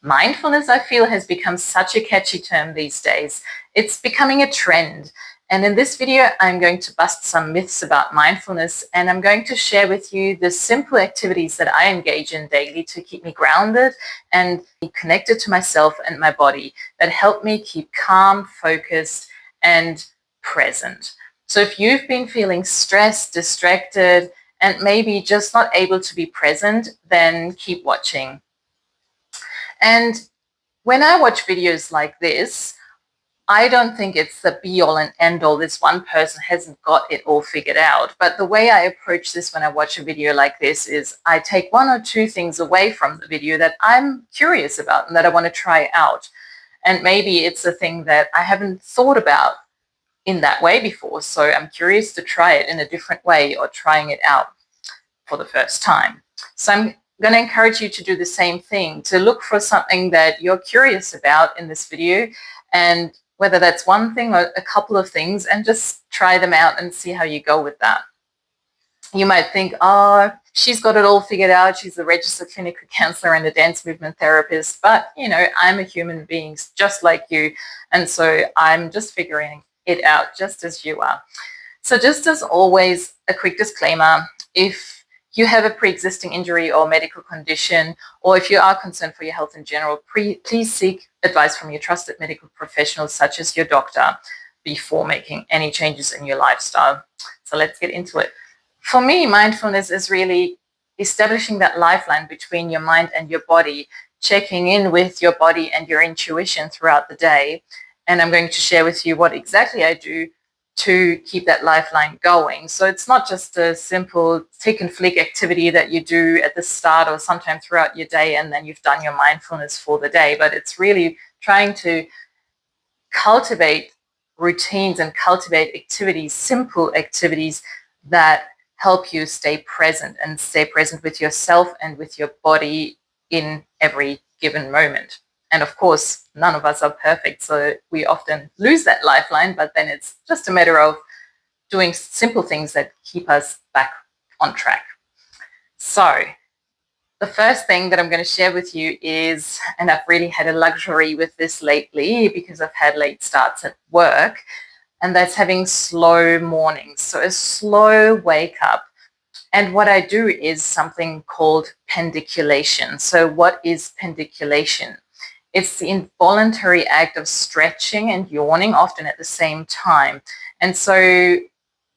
Mindfulness, I feel, has become such a catchy term these days. It's becoming a trend. And in this video, I'm going to bust some myths about mindfulness, and I'm going to share with you the simple activities that I engage in daily to keep me grounded and be connected to myself and my body that help me keep calm, focused, and present. So if you've been feeling stressed, distracted, and maybe just not able to be present, then keep watching. And when I watch videos like this, I don't think it's the be-all and end-all. This one person hasn't got it all figured out. But the way I approach this when I watch a video like this is I take one or two things away from the video that I'm curious about and that I want to try out. And maybe it's a thing that I haven't thought about in that way before. So I'm curious to try it in a different way or trying it out for the first time. So I'm going to encourage you to do the same thing, to look for something that you're curious about in this video, and whether that's one thing or a couple of things, and just try them out and see how you go with that. You might think, oh, she's got it all figured out. She's a registered clinical counselor and a dance movement therapist. But, I'm a human being just like you. And so I'm just figuring it out just as you are. So just as always, a quick disclaimer: if you have a pre-existing injury or medical condition, or if you are concerned for your health in general, please seek advice from your trusted medical professionals, such as your doctor, before making any changes in your lifestyle. So let's get into it. For me, mindfulness is really establishing that lifeline between your mind and your body, checking in with your body and your intuition throughout the day. And I'm going to share with you what exactly I do to keep that lifeline going. So it's not just a simple tick and flick activity that you do at the start or sometime throughout your day and then you've done your mindfulness for the day, but it's really trying to cultivate routines and cultivate activities, simple activities that help you stay present and stay present with yourself and with your body in every given moment. And of course, none of us are perfect, so we often lose that lifeline, but then it's just a matter of doing simple things that keep us back on track. So the first thing that I'm going to share with you is, and I've really had a luxury with this lately because I've had late starts at work, and that's having slow mornings. So a slow wake up. And what I do is something called pendiculation. So what is pendiculation? It's the involuntary act of stretching and yawning, often at the same time. And so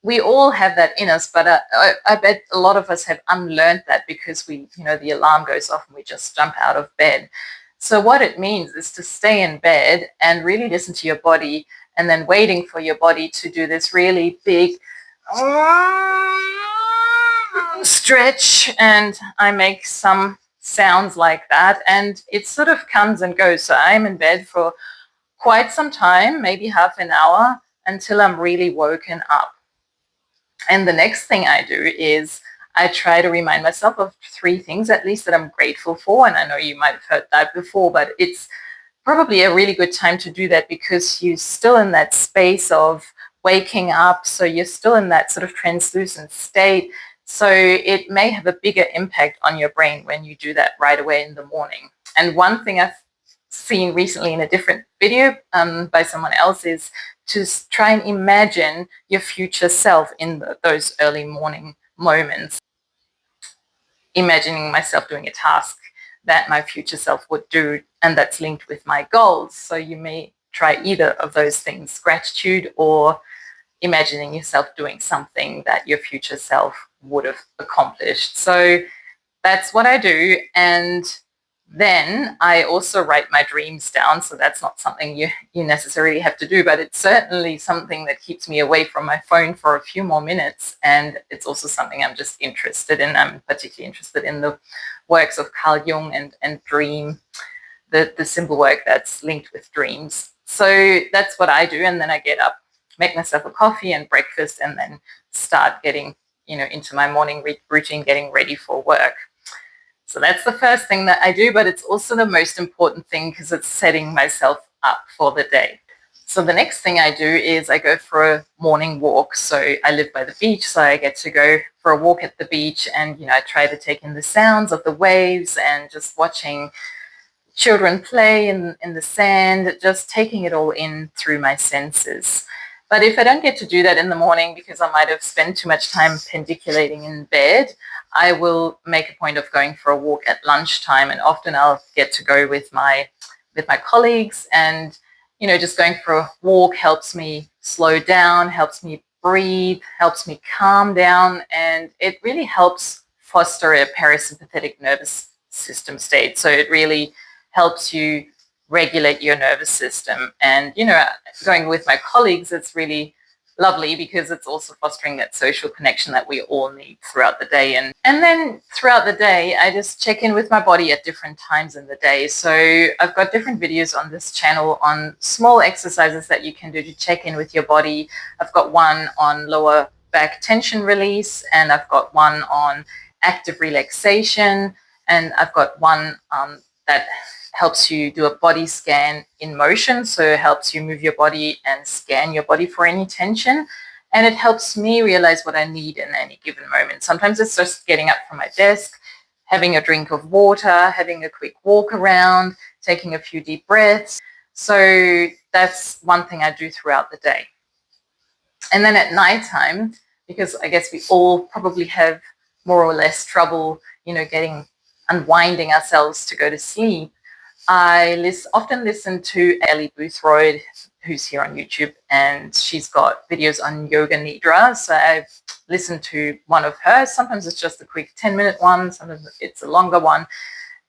we all have that in us, but I bet a lot of us have unlearned that because the alarm goes off and we just jump out of bed. So what it means is to stay in bed and really listen to your body, and then waiting for your body to do this really big stretch. And I make some sounds like that, and it sort of comes and goes. So I'm in bed for quite some time, maybe half an hour, until I'm really woken up. And the next thing I do is I try to remind myself of 3 things at least that I'm grateful for. And I know you might have heard that before, but it's probably a really good time to do that because you're still in that space of waking up. So you're still in that sort of translucent state. So it may have a bigger impact on your brain when you do that right away in the morning. And one thing I've seen recently in a different video by someone else is to try and imagine your future self in those early morning moments. Imagining myself doing a task that my future self would do, and that's linked with my goals. So you may try either of those things: gratitude or imagining yourself doing something that your future self would have accomplished. So that's what I do. And then I also write my dreams down. So that's not something you necessarily have to do, but it's certainly something that keeps me away from my phone for a few more minutes. And it's also something I'm just interested in. I'm particularly interested in the works of Carl Jung and dream, the symbol work that's linked with dreams. So that's what I do. And then I get up, make myself a coffee and breakfast, and then start getting, into my morning routine, getting ready for work. So that's the first thing that I do, but it's also the most important thing because it's setting myself up for the day. So the next thing I do is I go for a morning walk. So I live by the beach, so I get to go for a walk at the beach, and I try to take in the sounds of the waves and just watching children play in the sand, just taking it all in through my senses. But if I don't get to do that in the morning because I might have spent too much time pendiculating in bed, I will make a point of going for a walk at lunchtime, and often I'll get to go with my colleagues, and just going for a walk helps me slow down, helps me breathe, helps me calm down, and it really helps foster a parasympathetic nervous system state. So it really helps you regulate your nervous system. And, going with my colleagues, it's really lovely because it's also fostering that social connection that we all need throughout the day. And then throughout the day, I just check in with my body at different times in the day. So I've got different videos on this channel on small exercises that you can do to check in with your body. I've got one on lower back tension release, and I've got one on active relaxation, and I've got one that helps you do a body scan in motion. So it helps you move your body and scan your body for any tension. And it helps me realize what I need in any given moment. Sometimes it's just getting up from my desk, having a drink of water, having a quick walk around, taking a few deep breaths. So that's one thing I do throughout the day. And then at nighttime, because I guess we all probably have more or less trouble, unwinding ourselves to go to sleep, I often listen to Ellie Boothroyd, who's here on YouTube, and she's got videos on yoga nidra. So I've listened to one of hers. Sometimes it's just a quick 10-minute one, sometimes it's a longer one,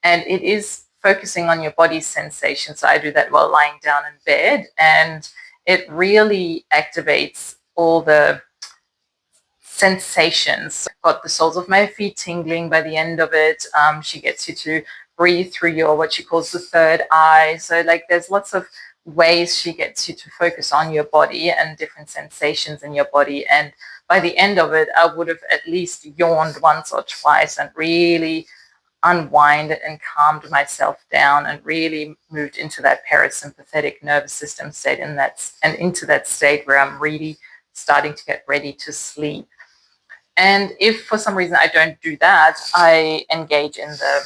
and it is focusing on your body's sensations. So I do that while lying down in bed, and it really activates all the sensations. I've got the soles of my feet tingling by the end of it. She gets you to breathe through your, what she calls the third eye. So there's lots of ways she gets you to focus on your body and different sensations in your body. And by the end of it, I would have at least yawned once or twice and really unwind and calmed myself down and really moved into that parasympathetic nervous system state, and into that state where I'm really starting to get ready to sleep. And if for some reason I don't do that, I engage in the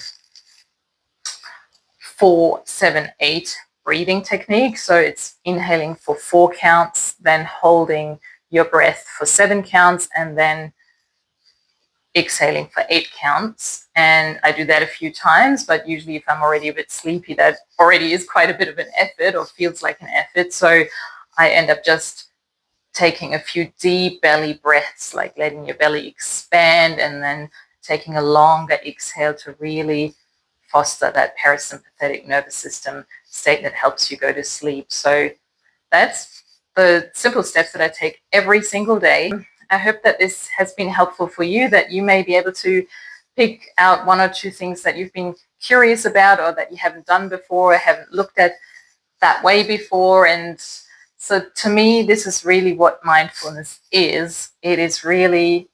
4-7-8 breathing technique. So it's inhaling for 4 counts, then holding your breath for 7 counts, and then exhaling for 8 counts. And I do that a few times, but usually if I'm already a bit sleepy, that already is quite a bit of an effort, or feels like an effort. So I end up just taking a few deep belly breaths, like letting your belly expand, and then taking a longer exhale to really foster that parasympathetic nervous system state that helps you go to sleep. So that's the simple steps that I take every single day. I hope that this has been helpful for you, that you may be able to pick out 1 or 2 things that you've been curious about, or that you haven't done before, or haven't looked at that way before. And so to me, this is really what mindfulness is. It is really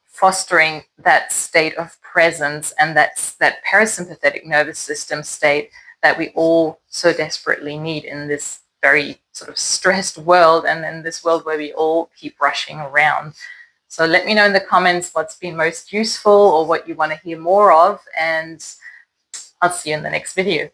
fostering that state of presence and that parasympathetic nervous system state that we all so desperately need in this very sort of stressed world, and in this world where we all keep rushing around. So let me know in the comments what's been most useful or what you want to hear more of, and I'll see you in the next video.